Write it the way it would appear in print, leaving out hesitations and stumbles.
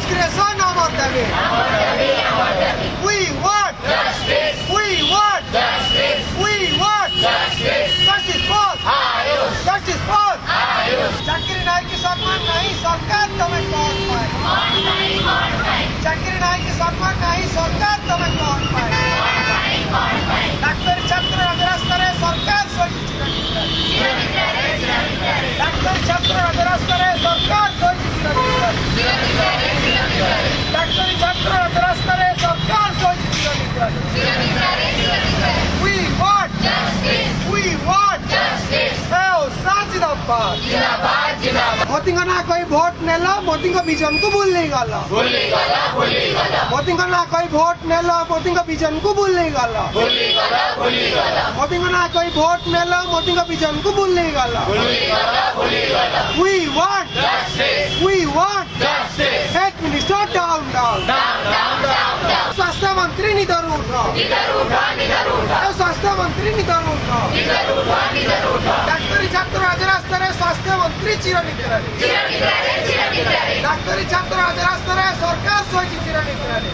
Discretion amar dabi. We want justice. We want justice. We want justice. Justice for Ayush. Justice for Ayush. चाकरी नाई की सम्मान नहीं सरकार तुम्हें कौन पाए? चाकरी नाई की सम्मान नहीं सरकार तुम्हें कौन पाए? डाक्टर छात्र अग्रस्तरे सरकार डाक्टर छात्र अग्रस्तरे सरकार डाक्टर छात्र अग्रस्तरे सरकार We want justice. We want justice. जिंदाबाद जिंदाबाद जिंदाबाद मोदी का ना कोई वोट नेला मोदी का विजन को भूल नहीं गला मोदी का ना कोई वोट नेला मोदी का विजन को भूल नहीं गला मोदी का ना कोई वोट नेला मोदी का विजन को भूल नहीं गला We want justice. We want justice. Health Minister down. स्वास्थ्य मंत्री निधर उठाओ स्वास्थ्य मंत्री निधर उठाओ डाक्टरी छात्र राजरास्तरे स्वास्थ्य मंत्री चिरनिद्रारे डाक्टरी छात्र राजरास्तरे सरकार सोची चिरनिद्रारे